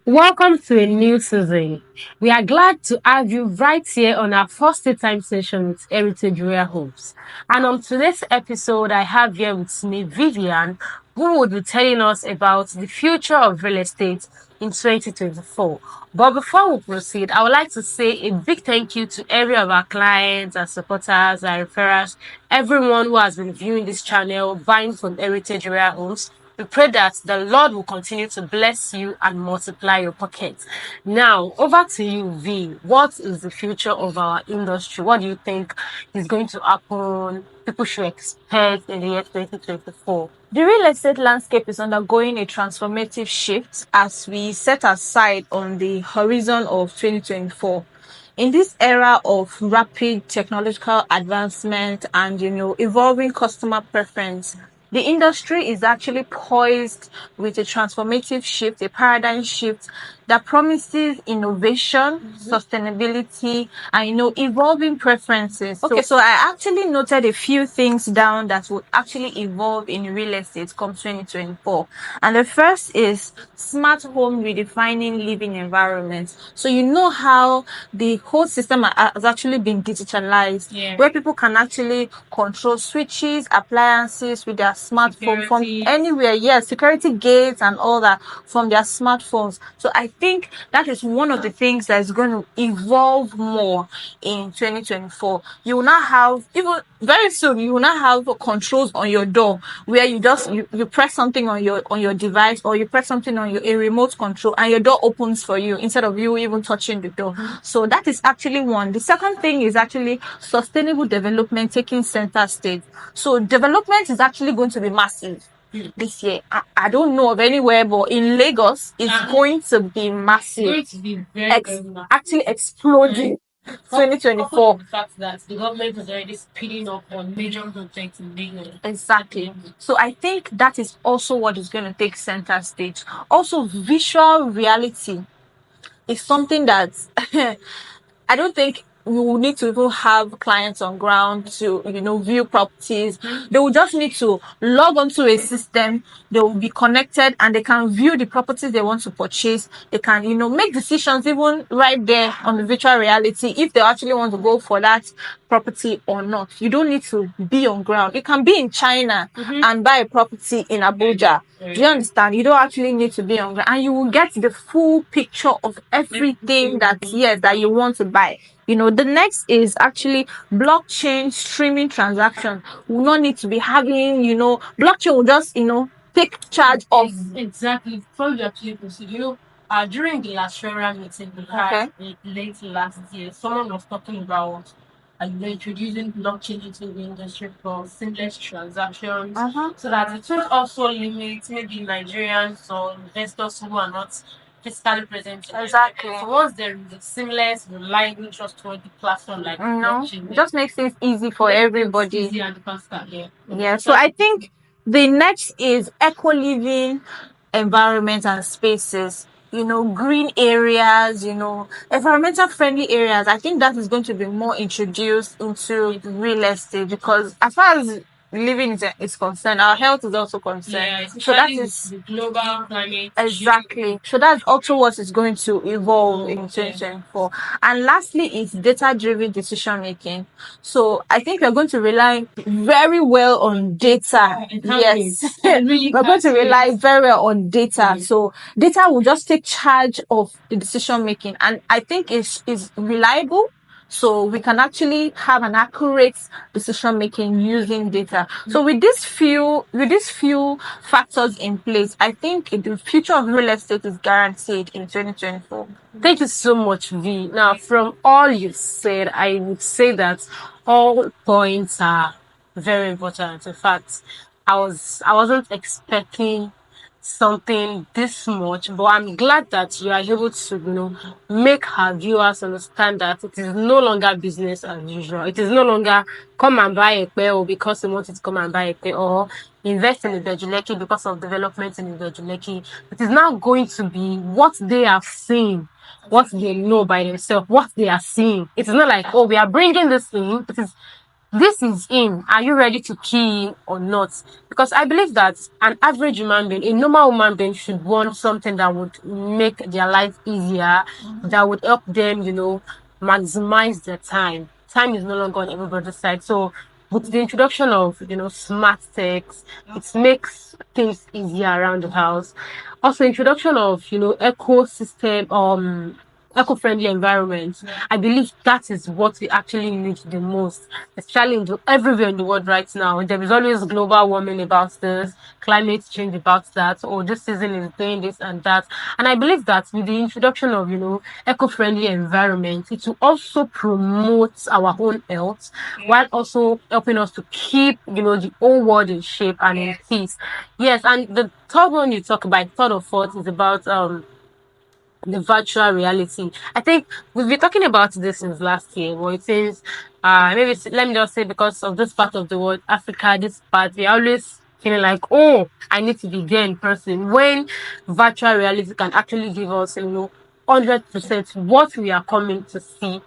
Welcome to a new season. We are glad to have you right here on our first time session with Heritage Royal Homes. And on today's episode, I have here with me Vivian, who would be telling us about the future of real estate in 2024. But before we proceed, I would like to say a big thank you to every of our clients, our supporters, our referrers, everyone who has been viewing this channel, buying from Heritage Royal Homes. We pray that the Lord will continue to bless you and multiply your pockets. Now, over to you, V. What is the future of our industry? What do you think is going to happen? People should expect in the year 2024. The real estate landscape is undergoing a transformative shift as we set aside on the horizon of 2024. In this era of rapid technological advancement and evolving customer preference, the industry is actually poised with a transformative shift, a paradigm shift that promises innovation, sustainability, and evolving preferences. Okay, so I actually noted a few things down that would actually evolve in real estate come 2024. And the first is smart home redefining living environments. So you know how the whole system has actually been digitalized, where people can actually control switches, appliances with their smartphone from anywhere. Yes, security gates and all that from their smartphones. So I think that is one of the things that is going to evolve more in 2024. You will now have, even very soon, you will now have controls on your door where you press something on your device, or you press something on a remote control and your door opens for you instead of you even touching the door. So that is actually one. The second thing is actually sustainable development taking center stage. So development is actually going to be massive this year. I don't know of anywhere, but in Lagos, it's going to be massive. It's going to be very massive. Actually exploding. 2024. The fact that the government is already speeding up on major projects in Lagos. Exactly. So I think that is also what is going to take center stage. Also, visual reality is something that I don't think we will need to even have clients on ground to, view properties. They will just need to log onto a system. They will be connected and they can view the properties they want to purchase. They can, make decisions even right there on the virtual reality if they actually want to go for that property or not. You don't need to be on ground. You can be in China and buy a property in Abuja. Do you understand? You don't actually need to be on ground, and you will get the full picture of everything that you want to buy. The next is actually blockchain streaming transaction. We will not need to be having, blockchain will just, take charge of. Exactly. Before we actually proceed, during the last Shura meeting we had late last year, someone was talking about introducing blockchain into the industry for seamless transactions, so that it will also limit maybe Nigerians or investors who are not physically present. Exactly. So once there is a seamless, reliable, trustworthy platform like blockchain, It just makes things easy for everybody. easy and faster. Yeah. So I think the next is eco-living environments and spaces. Green areas, environmental friendly areas. I think that is going to be more introduced into real estate, because as far as living is concerned, our health is also concerned. So that is the global climate. exactly. So that's also what is going to evolve in 2024. And lastly is data-driven decision making. So I think we're going to rely very well on data. Yes. Really We're going to rely very well on data. So data will just take charge of the decision making. And I think it's reliable. So we can actually have an accurate decision making using data. So with these few factors in place, I think the future of real estate is guaranteed in 2024. Thank you so much, V. Now, from all you've said, I would say that all points are very important. In fact, I wasn't expecting something this much, but I'm glad that you are able to, make our viewers understand that it is no longer business as usual. It is no longer come and buy a pair or because you wanted to come and buy a pair, or invest in Ibejuleki because of development in Ibejuleki. It is now going to be what they have seen, what they know by themselves, what they are seeing. It is not like, oh, we are bringing this in. It is this is in. Are you ready to key in or not? Because I believe that an average human being, a normal human being, should want something that would make their life easier, that would help them, maximize their time. Time is no longer on everybody's side. So with the introduction of, smart techs, it makes things easier around the house. Also, introduction of, ecosystem, eco-friendly environment. I believe that is what we actually need the most, especially everywhere in the world right now. There is always global warming about this, climate change about that, or this season is doing this and that. And I believe that with the introduction of, eco-friendly environment, it will also promote our own health while also helping us to keep, the whole world in shape and in peace. Yes, and the third one you talk about, third or fourth, is about the virtual reality. I think we've been talking about this since last year, but it seems, let me just say, because of this part of the world, Africa, this part, we always feeling like, oh, I need to be there in person. When virtual reality can actually give us, 100% what we are coming to see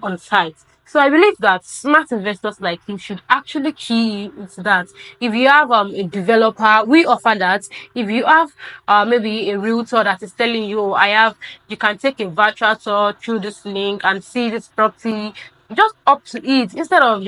on site. So I believe that smart investors like you should actually key into that. If you have a developer, we offer that. If you have maybe a realtor that is telling you, "Oh, you can take a virtual tour through this link and see this property." Just up to it instead of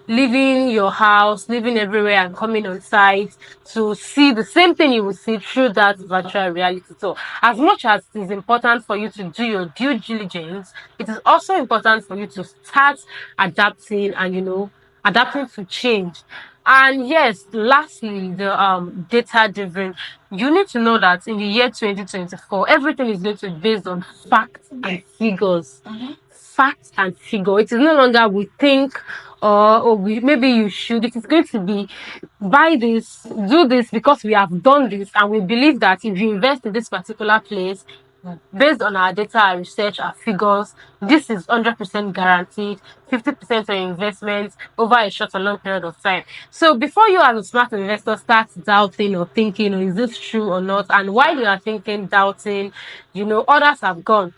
leaving your house, living everywhere and coming on site to see the same thing you will see through that virtual reality. So as much as it is important for you to do your due diligence, it is also important for you to start adapting and adapting to change. And yes, lastly, the data driven. You need to know that in the year 2024, everything is going to be based on facts and figures. Facts and figure. It is no longer we think or maybe you should. It is going to be buy this, do this because we have done this and we believe that if you invest in this particular place, based on our data, our research, our figures, this is 100% guaranteed, 50% on investment over a short or long period of time. So before you as a smart investor start doubting or thinking, is this true or not? And while you are thinking, doubting, others have gone,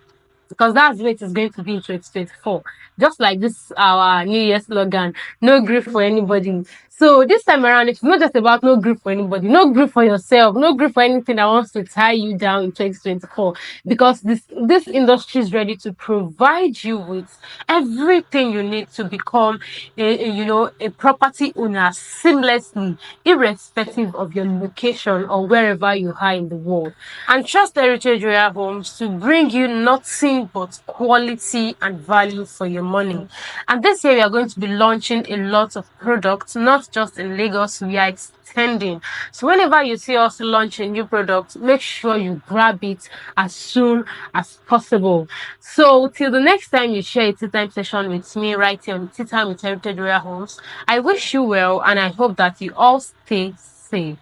because that's what it's going to be in 2024. Just like this, our New Year slogan, no grief for anybody. So this time around, it's not just about no grief for anybody, no grief for yourself, no grief for anything that wants to tie you down in 2024. Because this industry is ready to provide you with everything you need to become a property owner seamlessly, irrespective of your location or wherever you are in the world. And trust Heritage Royal Homes to bring you nothing but quality and value for your money. And this year we are going to be launching a lot of products, not just in Lagos, we are extending. So whenever you see us launch a new product, make sure you grab it as soon as possible. So till the next time you share a tea time session with me right here on Tea Time with Heritage Royal Homes, I wish you well and I hope that you all stay safe.